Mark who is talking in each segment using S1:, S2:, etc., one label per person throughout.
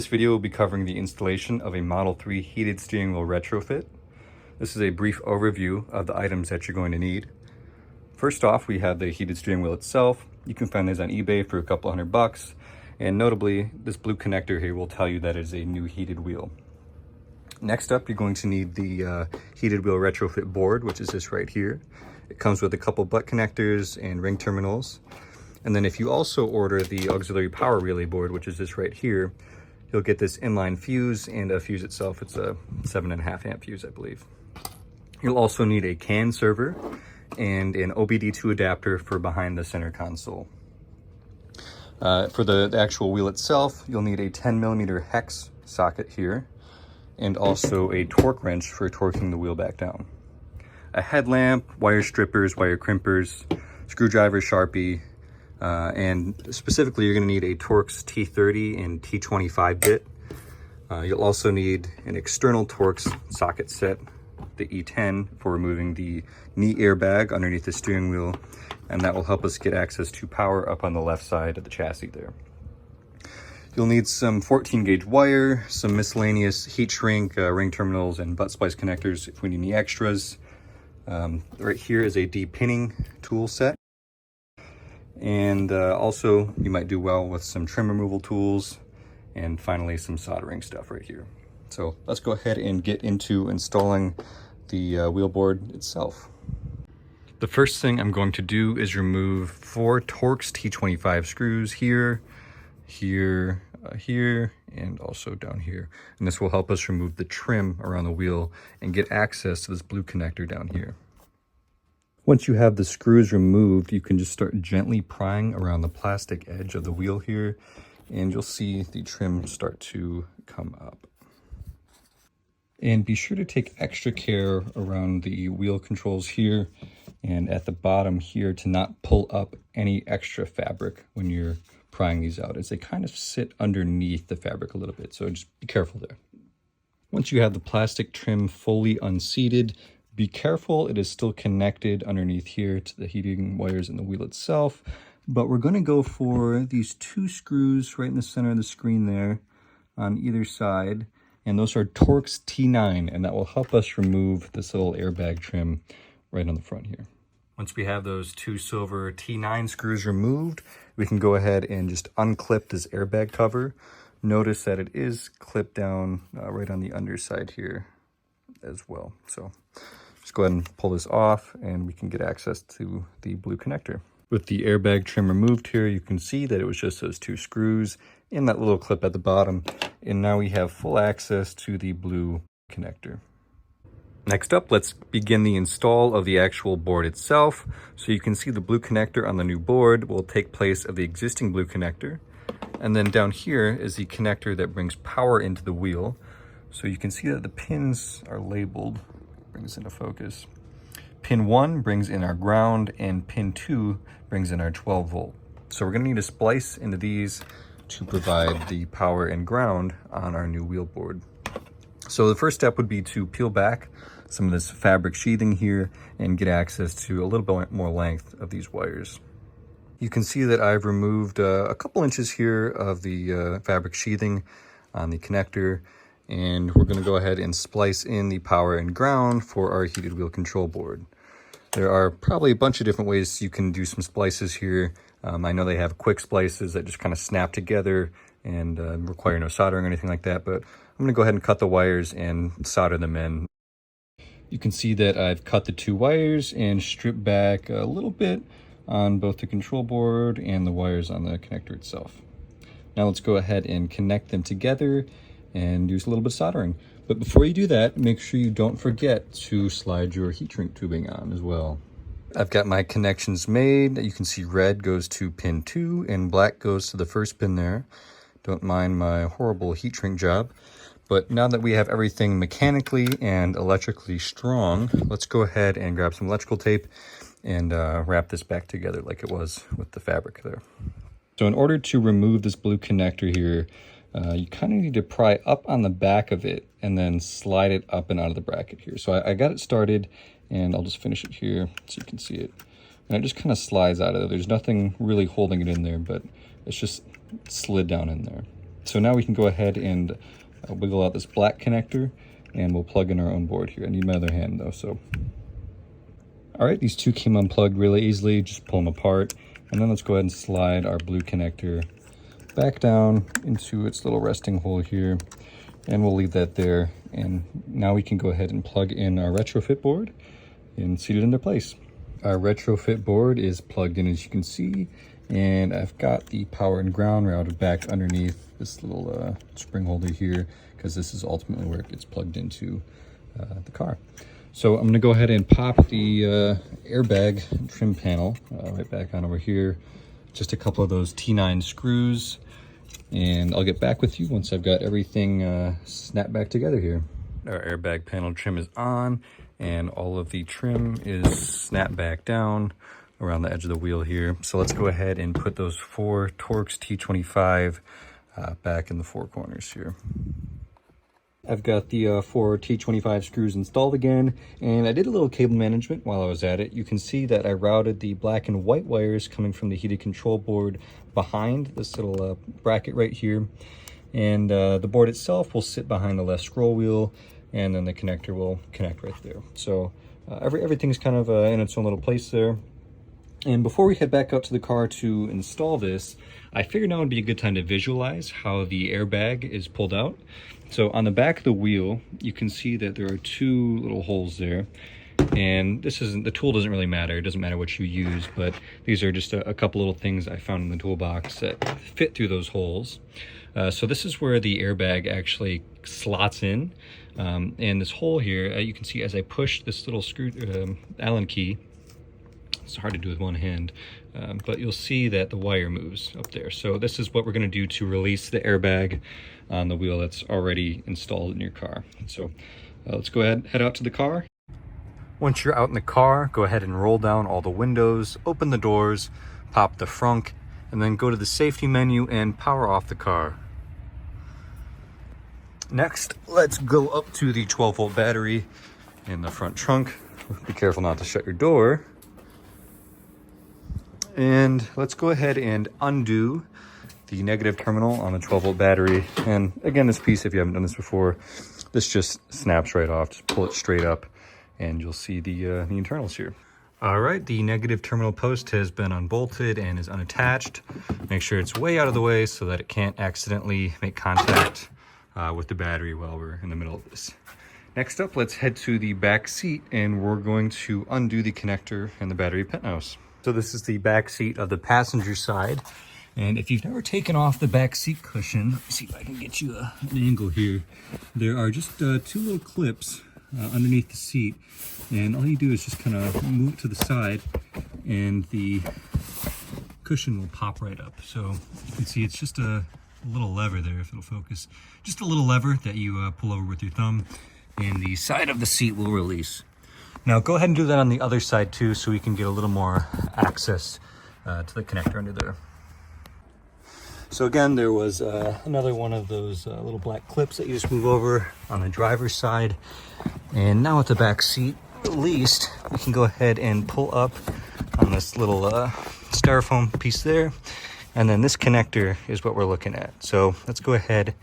S1: This video will be covering the installation of a Model 3 heated steering wheel retrofit. This is a brief overview of the items that you're going to need. First off, we have the heated steering wheel itself. You can find these on eBay for a couple $100, and notably, this blue connector here will tell you that it is a new heated wheel. Next up, you're going to need the heated wheel retrofit board, which is this right here. It comes with a couple butt connectors and ring terminals. And then if you also order the auxiliary power relay board, which is this right here, you'll get this inline fuse and a fuse itself. It's a 7.5 amp fuse, I believe. You'll also need a CAN server and an OBD2 adapter for behind the center console. For the actual wheel itself, you'll need a 10mm hex socket here, and also a torque wrench for torquing the wheel back down. A headlamp, wire strippers, wire crimpers, screwdriver, Sharpie, and specifically you're going to need a Torx T30 and T25 bit. You'll also need an external Torx socket set, the E10, for removing the knee airbag underneath the steering wheel, and that will help us get access to power up on the left side of the chassis there. You'll need some 14 gauge wire, some miscellaneous heat shrink, ring terminals, and butt splice connectors if we need any extras. Right here is a depinning tool set. And also you might do well with some trim removal tools, and finally some soldering stuff right here. So let's go ahead and get into installing the wheel board itself. The first thing I'm going to do is remove 4 Torx T25 screws here, here, here, and also down here. And this will help us remove the trim around the wheel and get access to this blue connector down here. Once you have the screws removed, you can just start gently prying around the plastic edge of the wheel here, and you'll see the trim start to come up. And be sure to take extra care around the wheel controls here and at the bottom here to not pull up any extra fabric when you're prying these out, as they kind of sit underneath the fabric a little bit, so just be careful there. Once you have the plastic trim fully unseated, be careful, it is still connected underneath here to the heating wires in the wheel itself, but we're going to go for these 2 screws right in the center of the screen there on either side, and those are Torx T9, and that will help us remove this little airbag trim right on the front here. Once we have those 2 silver T9 screws removed, we can go ahead and just unclip this airbag cover. Notice that it is clipped down right on the underside here as well. So just go ahead and pull this off and we can get access to the blue connector. With the airbag trim removed here, you can see that it was just those 2 screws and that little clip at the bottom. And now we have full access to the blue connector. Next up, let's begin the install of the actual board itself. So you can see the blue connector on the new board will take place of the existing blue connector. And then down here is the connector that brings power into the wheel. So you can see that the pins are labeled. Bring this into focus. Pin 1 brings in our ground, and pin 2 brings in our 12 volt. So we're going to need to splice into these to provide the power and ground on our new wheel board. So the first step would be to peel back some of this fabric sheathing here and get access to a little bit more length of these wires. You can see that I've removed a couple inches here of the fabric sheathing on the connector, and we're going to go ahead and splice in the power and ground for our heated wheel control board. There are probably a bunch of different ways you can do some splices here. I know they have quick splices that just kind of snap together and require no soldering or anything like that, but I'm going to go ahead and cut the wires and solder them in. You can see that I've cut the 2 wires and stripped back a little bit on both the control board and the wires on the connector itself. Now let's go ahead and connect them together and use a little bit of soldering. But before you do that, make sure you don't forget to slide your heat shrink tubing on as well. I've got my connections made. You can see red goes to pin 2 and black goes to the first pin there. Don't mind my horrible heat shrink job. But now that we have everything mechanically and electrically strong, let's go ahead and grab some electrical tape and wrap this back together like it was with the fabric there. So in order to remove this blue connector here, you kind of need to pry up on the back of it and then slide it up and out of the bracket here. So I got it started, and I'll just finish it here so you can see it. And it just kind of slides out of there. There's nothing really holding it in there, but it's just slid down in there. So now we can go ahead and wiggle out this black connector, and we'll plug in our own board here. I need my other hand though, so. All right, these two came unplugged really easily, just pull them apart. And then let's go ahead and slide our blue connector back down into its little resting hole here. And we'll leave that there. And now we can go ahead and plug in our retrofit board and seat it into place. Our retrofit board is plugged in, as you can see. And I've got the power and ground routed back underneath this little spring holder here, because this is ultimately where it gets plugged into the car. So I'm going to go ahead and pop the airbag trim panel right back on over here. Just a couple of those T9 screws, and I'll get back with you once I've got everything snapped back together here. Our airbag panel trim is on, and all of the trim is snapped back down around the edge of the wheel here. So let's go ahead and put those 4 Torx T25 back in the 4 corners here. I've got the 4 T25 screws installed again, and I did a little cable management while I was at it. You can see that I routed the black and white wires coming from the heated control board behind this little bracket right here. And the board itself will sit behind the left scroll wheel, and then the connector will connect right there. So everything's kind of in its own little place there. And before we head back out to the car to install this, I figured now would be a good time to visualize how the airbag is pulled out. So on the back of the wheel, you can see that there are 2 little holes there. And the tool doesn't really matter. It doesn't matter what you use, but these are just a couple little things I found in the toolbox that fit through those holes. So this is where the airbag actually slots in. And this hole here, you can see as I push this little screw Allen key, it's hard to do with one hand, but you'll see that the wire moves up there. So this is what we're going to do to release the airbag on the wheel that's already installed in your car. So let's go ahead, head out to the car. Once you're out in the car, go ahead and roll down all the windows, open the doors, pop the frunk, and then go to the safety menu and power off the car. Next, let's go up to the 12-volt battery in the front trunk. Be careful not to shut your door. And let's go ahead and undo the negative terminal on the 12-volt battery. And again, this piece, if you haven't done this before, this just snaps right off. Just pull it straight up and you'll see the internals here. All right, the negative terminal post has been unbolted and is unattached. Make sure it's way out of the way so that it can't accidentally make contact with the battery while we're in the middle of this. Next up, let's head to the back seat, and we're going to undo the connector and the battery penthouse. So this is the back seat of the passenger side. And if you've never taken off the back seat cushion, let me see if I can get you an angle here. There are just 2 little clips underneath the seat. And all you do is just kind of move it to the side and the cushion will pop right up. So you can see it's just a little lever there, if it'll focus. Just a little lever that you pull over with your thumb, and the side of the seat will release. Now go ahead and do that on the other side too, so we can get a little more access to the connector under there. So again, there was another one of those little black clips that you just move over on the driver's side. And now with the back seat released, we can go ahead and pull up on this little styrofoam piece there. And then this connector is what we're looking at. So let's go ahead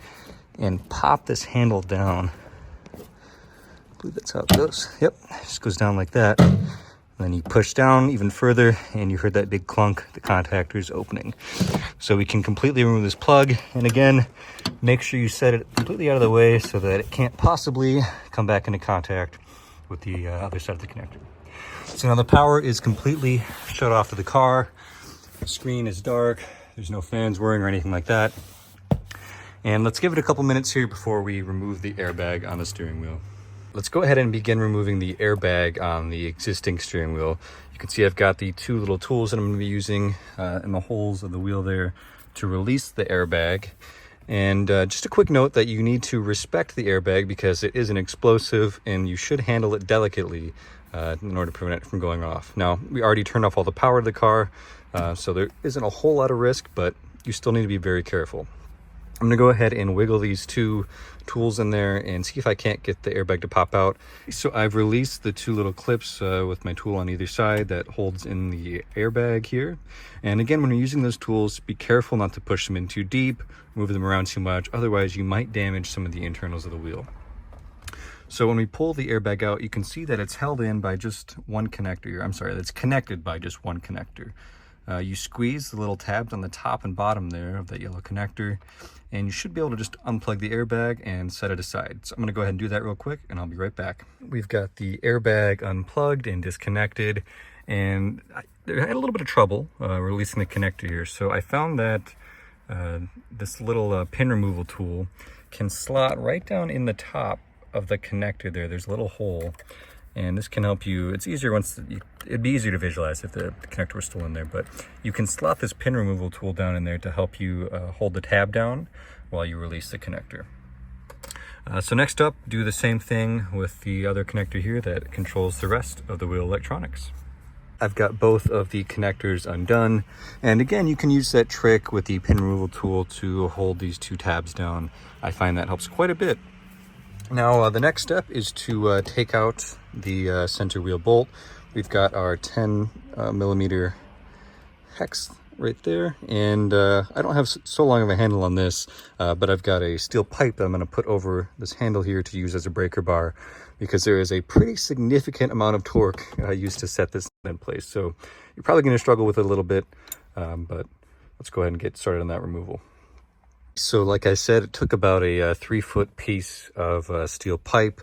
S1: and pop this handle down. I believe that's how it goes. Yep, it just goes down like that. And then you push down even further and you heard that big clunk, the contactor is opening. So we can completely remove this plug. And again, make sure you set it completely out of the way so that it can't possibly come back into contact with the other side of the connector. So now the power is completely shut off to the car. The screen is dark. There's no fans whirring or anything like that. And let's give it a couple minutes here before we remove the airbag on the steering wheel. Let's go ahead and begin removing the airbag on the existing steering wheel. You can see I've got the 2 little tools that I'm going to be using in the holes of the wheel there to release the airbag. And just a quick note that you need to respect the airbag because it is an explosive and you should handle it delicately in order to prevent it from going off. Now, we already turned off all the power to the car, so there isn't a whole lot of risk, but you still need to be very careful. I'm gonna go ahead and wiggle these two tools in there and see if I can't get the airbag to pop out. So I've released the two little clips with my tool on either side that holds in the airbag here. And again, when you're using those tools, be careful not to push them in too deep, move them around too much, otherwise you might damage some of the internals of the wheel. So when we pull the airbag out, you can see that it's held in by just one connector. I'm sorry, that's connected by just one connector. You squeeze the little tabs on the top and bottom there of that yellow connector, and you should be able to just unplug the airbag and set it aside. So I'm gonna go ahead and do that real quick, and I'll be right back. We've got the airbag unplugged and disconnected, and I had a little bit of trouble releasing the connector here. So I found that this little pin removal tool can slot right down in the top of the connector there. There's a little hole, and this can help you. It's easier it'd be easier to visualize if the connector was still in there, but you can slot this pin removal tool down in there to help you hold the tab down while you release the connector. So next up, do the same thing with the other connector here that controls the rest of the wheel electronics. I've got both of the connectors undone, and again, you can use that trick with the pin removal tool to hold these two tabs down. I find that helps quite a bit. Now the next step is to take out the center wheel bolt. We've got our 10 millimeter hex right there, and I don't have so long of a handle on this, but I've got a steel pipe that I'm going to put over this handle here to use as a breaker bar, because there is a pretty significant amount of torque used to set this in place. So you're probably going to struggle with it a little bit, but let's go ahead and get started on that removal. So like I said, it took about a 3-foot piece of steel pipe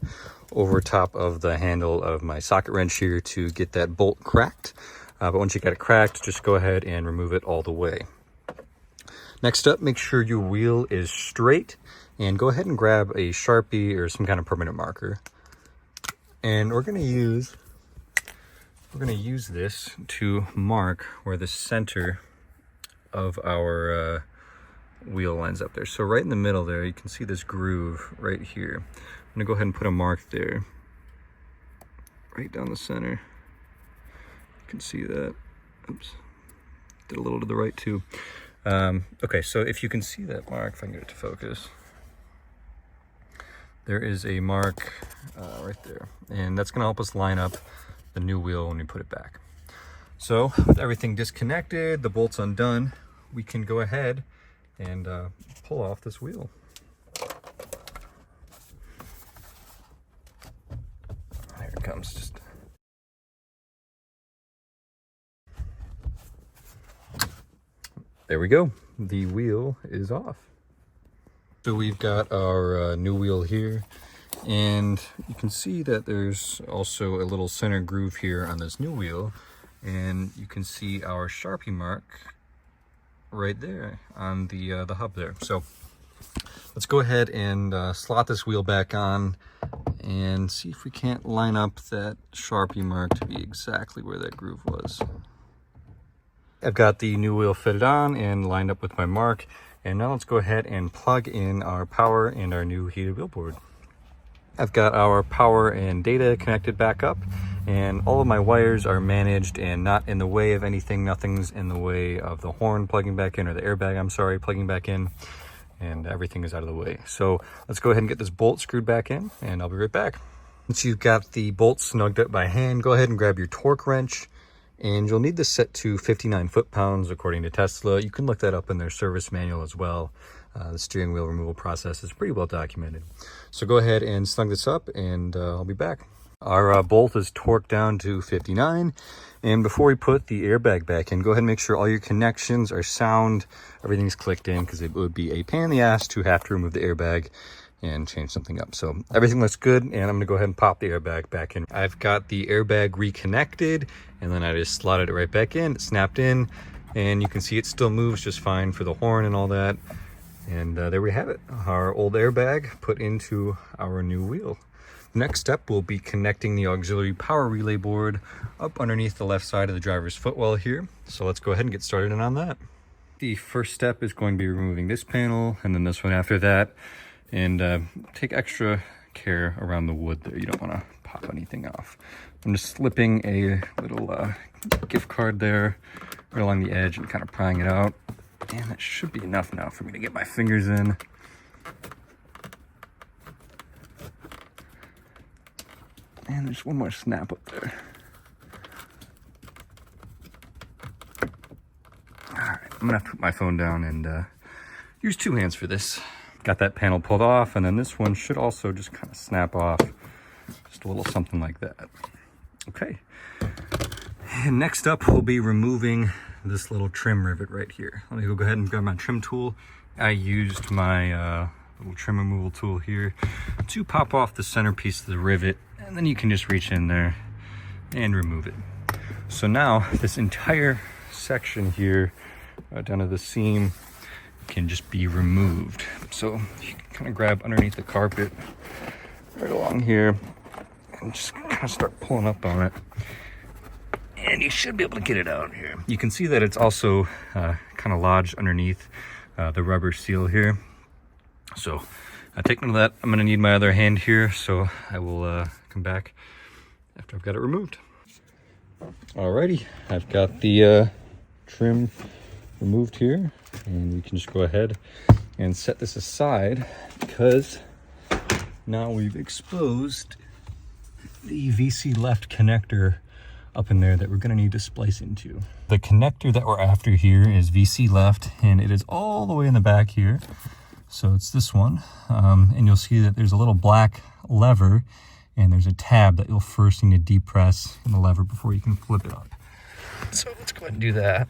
S1: over top of the handle of my socket wrench here to get that bolt cracked. But once you got it cracked, just go ahead and remove it all the way. Next up, make sure your wheel is straight, and go ahead and grab a Sharpie or some kind of permanent marker. And we're gonna use this to mark where the center of our wheel lines up there. So right in the middle there, you can see this groove right here. I'm gonna go ahead and put a mark there, right down the center. You can see that. Oops, did a little to the right too. Okay, so if you can see that mark, if I can get it to focus, there is a mark right there, and that's gonna help us line up the new wheel when we put it back. So with everything disconnected, the bolts undone, we can go ahead and pull off this wheel. There it comes. There we go. The wheel is off. So we've got our new wheel here, and you can see that there's also a little center groove here on this new wheel, and you can see our Sharpie mark right there on the hub there. So let's go ahead and slot this wheel back on and see if we can't line up that Sharpie mark to be exactly where that groove was. I've got the new wheel fitted on and lined up with my mark, and now let's go ahead and plug in our power and our new heated wheel board. I've got our power and data connected back up, and all of my wires are managed and not in the way of anything. Nothing's in the way of the horn plugging back in, or the airbag, I'm sorry, plugging back in, and everything is out of the way. So let's go ahead and get this bolt screwed back in, and I'll be right back. Once you've got the bolt snugged up by hand, go ahead and grab your torque wrench, and you'll need this set to 59 foot-pounds according to Tesla. You can look that up in their service manual as well. The steering wheel removal process is pretty well documented. So go ahead and snug this up, and I'll be back. Our bolt is torqued down to 59, and before we put the airbag back in, go ahead and make sure all your connections are sound, everything's clicked in, because it would be a pain in the ass to have to remove the airbag and change something up. So everything looks good, and I'm gonna go ahead and pop the airbag back in. I've got the airbag reconnected, and then I just slotted it right back in. It snapped in, and you can see it still moves just fine for the horn and all that. And there we have it, our old airbag put into our new wheel. Next step will be connecting the auxiliary power relay board up underneath the left side of the driver's footwell here. So let's go ahead and get started on that. The first step is going to be removing this panel, and then this one after that. And take extra care around the wood there. You don't want to pop anything off. I'm just slipping a little gift card there right along the edge and kind of prying it out. And that should be enough now for me to get my fingers in. And there's one more snap up there. All right, I'm gonna have to put my phone down and use 2 hands for this. Got that panel pulled off, and then this one should also just kind of snap off. Just a little something like that. Okay. And next up, we'll be removing this little trim rivet right here. Let me go ahead and grab my trim tool. I used my little trim removal tool here to pop off the centerpiece of the rivet, and then you can just reach in there and remove it. So now this entire section here down to the seam can just be removed. So you can kind of grab underneath the carpet right along here and just kind of start pulling up on it. And you should be able to get it out here. You can see that it's also kind of lodged underneath the rubber seal here. So take note of that. I'm gonna need my other hand here, so I will come back after I've got it removed. Alrighty, I've got the trim removed here, and we can just go ahead and set this aside because now we've exposed the VC left connector up in there that we're going to need to splice into. The connector that we're after here is VC left, and it is all the way in the back here. So it's this one, and you'll see that there's a little black lever, and there's a tab that you'll first need to depress in the lever before you can flip it up. So let's go ahead and do that.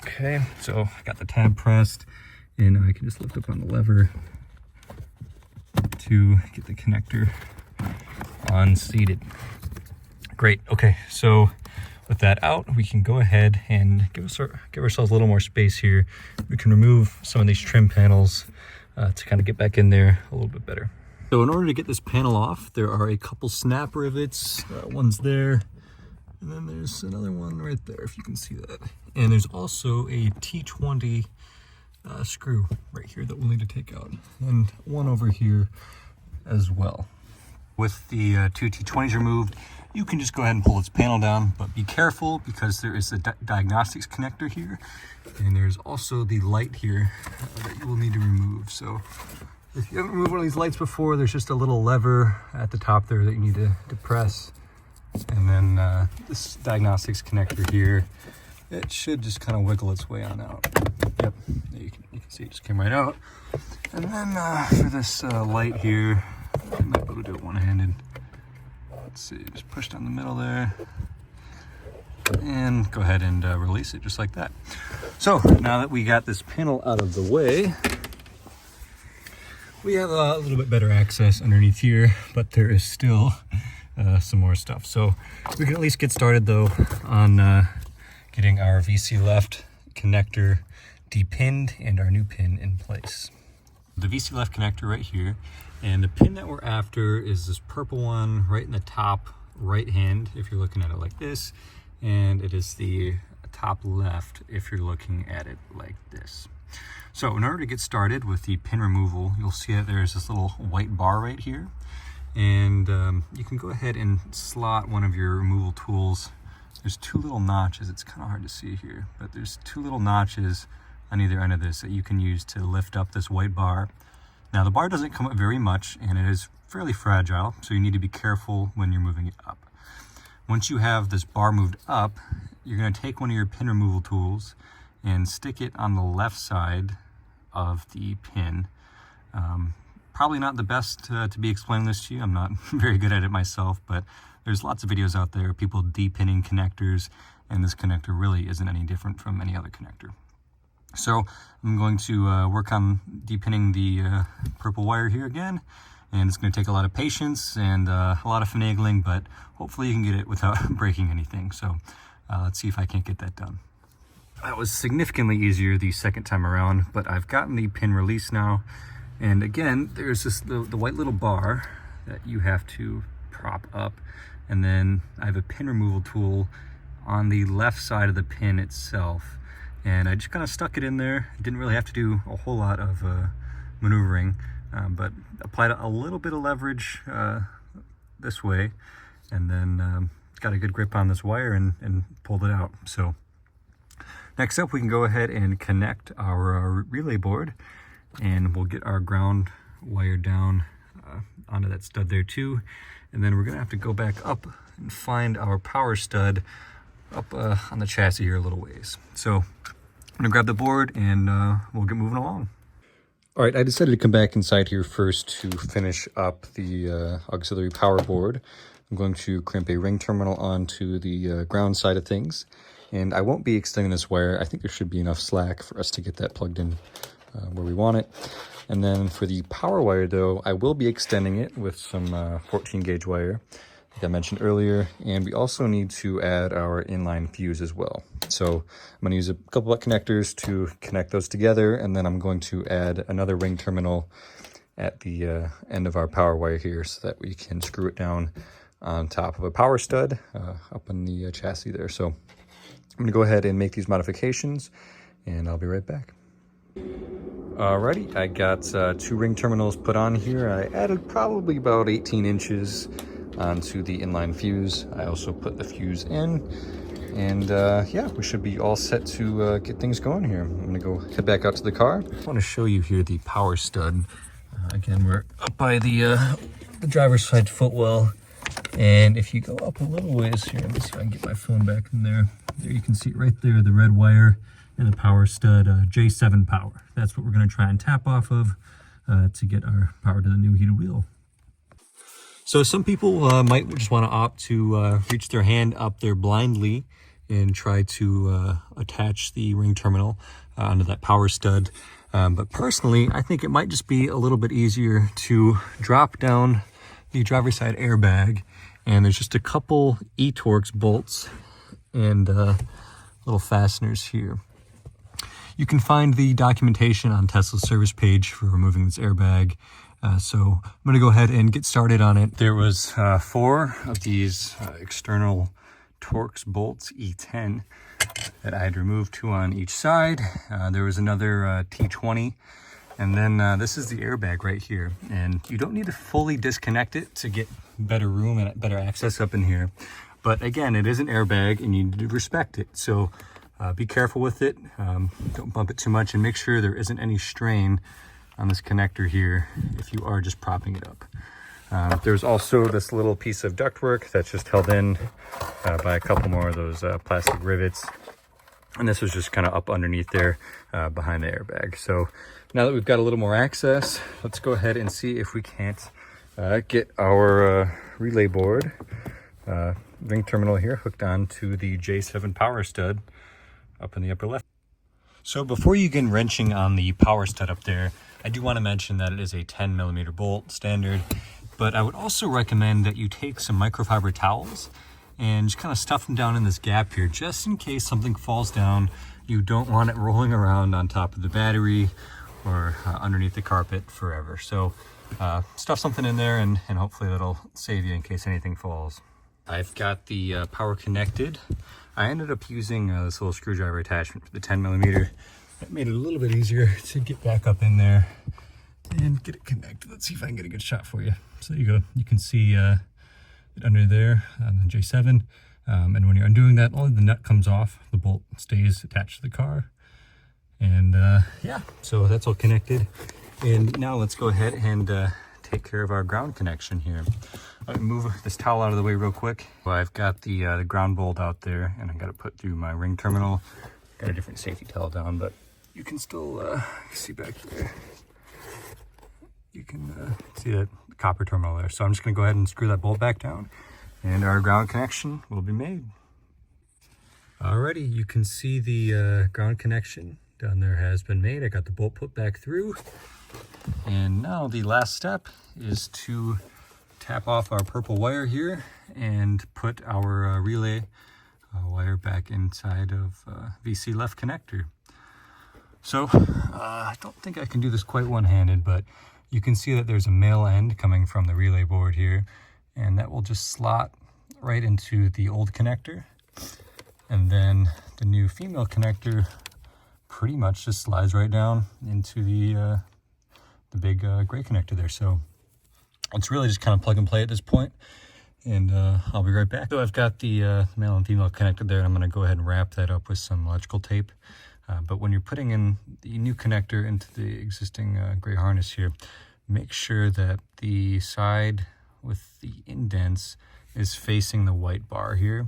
S1: Okay, so I got the tab pressed, and I can just lift up on the lever to get the connector unseated. Great. Okay, so with that out, we can go ahead and give ourselves a little more space here. We can remove some of these trim panels to kind of get back in there a little bit better. So in order to get this panel off, there are a couple snap rivets. One's there, and then there's another one right there, if you can see that. And there's also a T20 screw right here that we'll need to take out, and one over here as well. With the 2 T20s removed, you can just go ahead and pull this panel down, but be careful because there is a diagnostics connector here, and there's also the light here that you will need to remove. So if you haven't removed one of these lights before, there's just a little lever at the top there that you need to depress, and then this diagnostics connector here, it should just kind of wiggle its way on out. Yep, you can see it just came right out. And then for this light here, I might be able to do it one-handed. Let's see, just push down the middle there and go ahead and release it just like that. So now that we got this panel out of the way, we have a little bit better access underneath here, but there is still some more stuff. So we can at least get started though on getting our VC left connector depinned and our new pin in place. The VC left connector right here, and the pin that we're after is this purple one right in the top right hand if you're looking at it like this, and it is the top left if you're looking at it like this. So in order to get started with the pin removal, you'll see that there's this little white bar right here, and you can go ahead and slot one of your removal tools. There's 2 little notches. It's kind of hard to see here, but there's 2 little notches on either end of this that you can use to lift up this white bar. Now the bar doesn't come up very much, and it is fairly fragile, so you need to be careful when you're moving it up. Once you have this bar moved up, you're going to take one of your pin removal tools and stick it on the left side of the pin. Probably not the best to be explaining this to you. I'm not very good at it myself, but there's lots of videos out there of people depinning connectors, and this connector really isn't any different from any other connector. So I'm going to work on depinning the purple wire here again, and it's going to take a lot of patience and a lot of finagling, but hopefully you can get it without breaking anything. So let's see if I can't get that done. That was significantly easier the second time around, but I've gotten the pin released now, and again there's this the white little bar that you have to prop up, and then I have a pin removal tool on the left side of the pin itself. And I just kind of stuck it in there. Didn't really have to do a whole lot of maneuvering, but applied a little bit of leverage this way, and then got a good grip on this wire and pulled it out. So next up, we can go ahead and connect our relay board, and we'll get our ground wire down onto that stud there too. And then we're gonna have to go back up and find our power stud up on the chassis here a little ways. So I'm gonna grab the board and we'll get moving along. All right, I decided to come back inside here first to finish up the auxiliary power board. I'm going to crimp a ring terminal onto the ground side of things. And I won't be extending this wire. I think there should be enough slack for us to get that plugged in where we want it. And then for the power wire though, I will be extending it with some 14 gauge wire, like I mentioned earlier. And we also need to add our inline fuse as well. So I'm gonna use a couple of connectors to connect those together. And then I'm going to add another ring terminal at the end of our power wire here so that we can screw it down on top of a power stud up on the chassis there. So I'm gonna go ahead and make these modifications and I'll be right back. Alrighty, I got 2 ring terminals put on here. I added probably about 18 inches onto the inline fuse. I also put the fuse in, and yeah, we should be all set to get things going here. I'm gonna go head back out to the car. I wanna show you here the power stud. Again, we're up by the driver's side footwell. And if you go up a little ways here, let me see if I can get my phone back in there. There you can see it right there, the red wire and the power stud, J7 power. That's what we're gonna try and tap off of to get our power to the new heated wheel. So some people might just wanna opt to reach their hand up there blindly and try to attach the ring terminal onto that power stud. But personally, I think it might just be a little bit easier to drop down the driver's side airbag, and there's just a couple E-Torx bolts and little fasteners here. You can find the documentation on Tesla's service page for removing this airbag. So I'm gonna go ahead and get started on it. There was 4 of these external Torx bolts, E10, that I had removed 2 on each side. There was another T20. And then this is the airbag right here. And you don't need to fully disconnect it to get better room and better access up in here. But again, it is an airbag and you need to respect it. So be careful with it. Don't bump it too much, and make sure there isn't any strain on this connector here if you are just propping it up. There's also this little piece of ductwork that's just held in by a couple more of those plastic rivets. And this was just kind of up underneath there behind the airbag. So now that we've got a little more access, let's go ahead and see if we can't get our relay board ring terminal here hooked on to the J7 power stud up in the upper left. So before you begin wrenching on the power stud up there, I do want to mention that it is a 10mm bolt standard, but I would also recommend that you take some microfiber towels and just kind of stuff them down in this gap here, just in case something falls down. You don't want it rolling around on top of the battery or underneath the carpet forever. So stuff something in there and hopefully that'll save you in case anything falls. I've got the power connected. I ended up using this little screwdriver attachment for the 10mm. That made it a little bit easier to get back up in there and get it connected. Let's see if I can get a good shot for you. So there you go. You can see it under there on the J7. And when you're undoing that, only the nut comes off. The bolt stays attached to the car. And yeah, so that's all connected. And now let's go ahead and take care of our ground connection here. I'm gonna move this towel out of the way real quick. Well, I've got the ground bolt out there, and I got to put through my ring terminal. Got a different safety towel down, but you can still see back there. You can see that copper terminal there. So I'm just gonna go ahead and screw that bolt back down, and our ground connection will be made. Alrighty, you can see the ground connection down there has been made. I got the bolt put back through. And now the last step is to tap off our purple wire here and put our relay wire back inside of VC left connector. So I don't think I can do this quite one-handed, but you can see that there's a male end coming from the relay board here, and that will just slot right into the old connector. And then the new female connector pretty much just slides right down into the big gray connector there. So it's really just kind of plug and play at this point. and I'll be right back. So I've got the male and female connected there, and I'm going to go ahead and wrap that up with some electrical tape. But when you're putting in the new connector into the existing gray harness here, make sure that the side with the indents is facing the white bar here.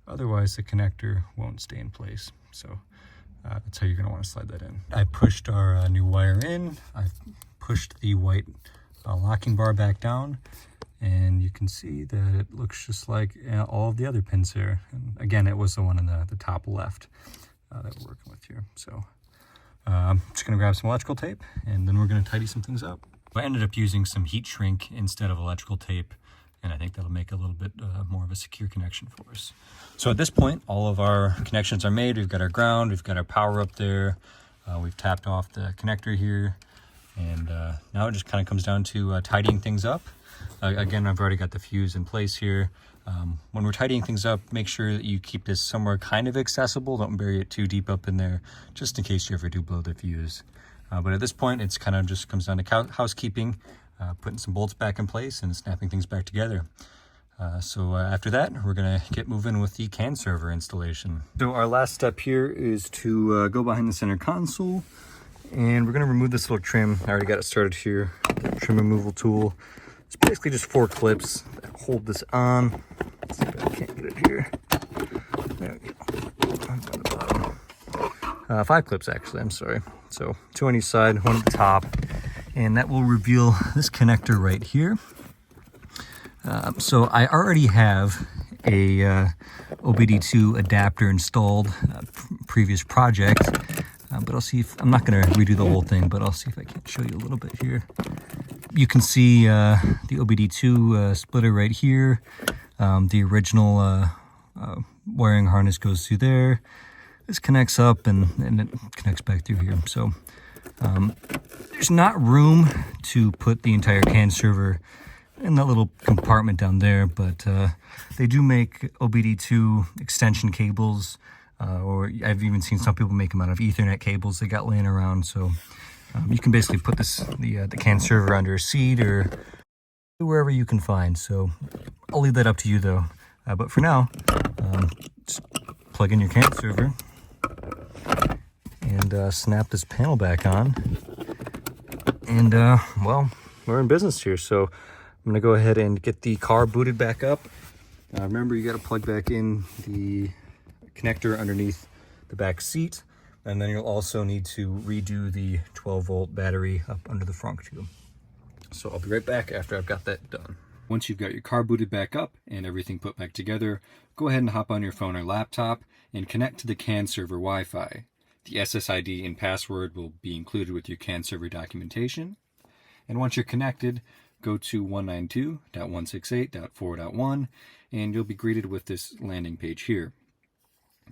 S1: Otherwise, the connector won't stay in place. So that's how you're going to want to slide that in. I pushed our new wire in. I pushed the white locking bar back down. And you can see that it looks just like all of the other pins here. And again, it was the one in the top left that we're working with here. So I'm just going to grab some electrical tape, and then we're going to tidy some things up. I ended up using some heat shrink instead of electrical tape, and I think that'll make a little bit more of a secure connection for us. So at this point, all of our connections are made. We've got our ground, we've got our power up there, we've tapped off the connector here, and now it just kind of comes down to tidying things up. Again, I've already got the fuse in place here. When we're tidying things up, make sure that you keep this somewhere kind of accessible. Don't bury it too deep up in there, just in case you ever do blow the fuse. But at this point, it's kind of just comes down to housekeeping, putting some bolts back in place and snapping things back together. So after that, we're gonna get moving with the CAN server installation. So our last step here is to go behind the center console, and we're gonna remove this little trim. I already got it started here. Trim removal tool. It's basically just 4 clips that hold this on. Let's see if I can't get it here. There we go. On the bottom. 5 clips actually, I'm sorry. So 2 on each side, 1 at the top. And that will reveal this connector right here. So I already have a OBD2 adapter installed, previous project. But I'll see if, I'm not gonna redo the whole thing, but I'll see if I can show you a little bit here. You can see the OBD2 splitter right here. The original wiring harness goes through there. This connects up and it connects back through here. So there's not room to put the entire CAN server in that little compartment down there, but they do make OBD2 extension cables, or I've even seen some people make them out of Ethernet cables they got laying around. So you can basically put the CAN server under a seat or wherever you can find. So I'll leave that up to you though. But for now, just plug in your CAN server and snap this panel back on. And well, we're in business here. So I'm gonna go ahead and get the car booted back up. Remember, you gotta plug back in the connector underneath the back seat. And then you'll also need to redo the 12-volt battery up under the front tube. So I'll be right back after I've got that done. Once you've got your car booted back up and everything put back together, go ahead and hop on your phone or laptop and connect to the CAN server Wi-Fi. The SSID and password will be included with your CAN server documentation. And once you're connected, go to 192.168.4.1 and you'll be greeted with this landing page here.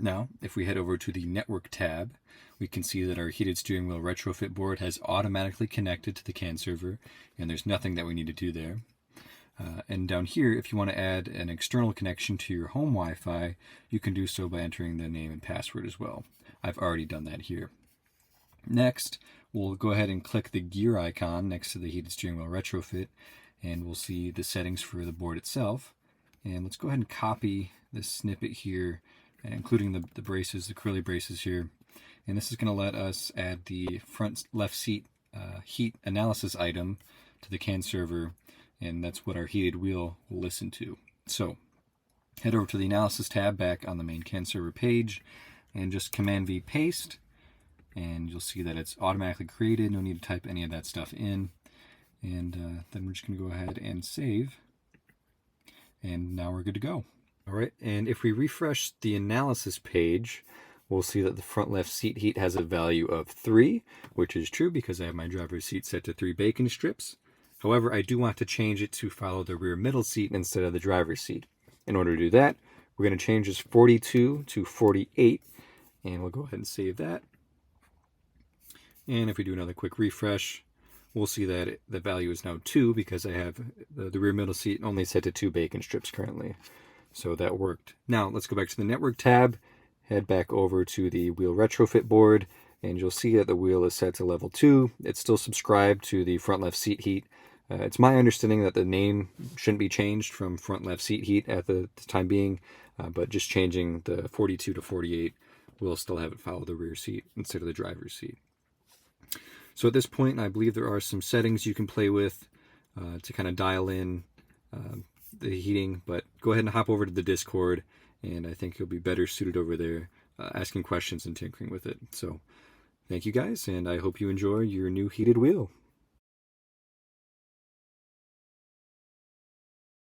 S1: Now, if we head over to the Network tab, we can see that our heated steering wheel retrofit board has automatically connected to the CAN server, and there's nothing that we need to do there. And down here, if you want to add an external connection to your home Wi-Fi, you can do so by entering the name and password as well. I've already done that here. Next, we'll go ahead and click the gear icon next to the heated steering wheel retrofit, and we'll see the settings for the board itself. And let's go ahead and copy this snippet here, including the braces, the curly braces here. And this is going to let us add the front left seat heat analysis item to the CAN server, and that's what our heated wheel will listen to. So head over to the analysis tab back on the main CAN server page and just Command V paste, and you'll see that it's automatically created. No need to type any of that stuff in. And then we're just going to go ahead and save, and now we're good to go. All right, and if we refresh the analysis page, we'll see that the front left seat heat has a value of 3, which is true because I have my driver's seat set to 3 bacon strips. However, I do want to change it to follow the rear middle seat instead of the driver's seat. In order to do that, we're going to change this 42 to 48, and we'll go ahead and save that. And if we do another quick refresh, we'll see that the value is now 2 because I have the rear middle seat only set to 2 bacon strips currently. So that worked. Now let's go back to the network tab, head back over to the wheel retrofit board, and you'll see that the wheel is set to level 2. It's still subscribed to the front left seat heat, It's my understanding that the name shouldn't be changed from front left seat heat at the time being, but just changing the 42 to 48 will still have it follow the rear seat instead of the driver's seat. So at this point, I believe there are some settings you can play with to kind of dial in the heating, but go ahead and hop over to the Discord, and I think you'll be better suited over there asking questions and tinkering with it. So thank you guys, and I hope you enjoy your new heated wheel.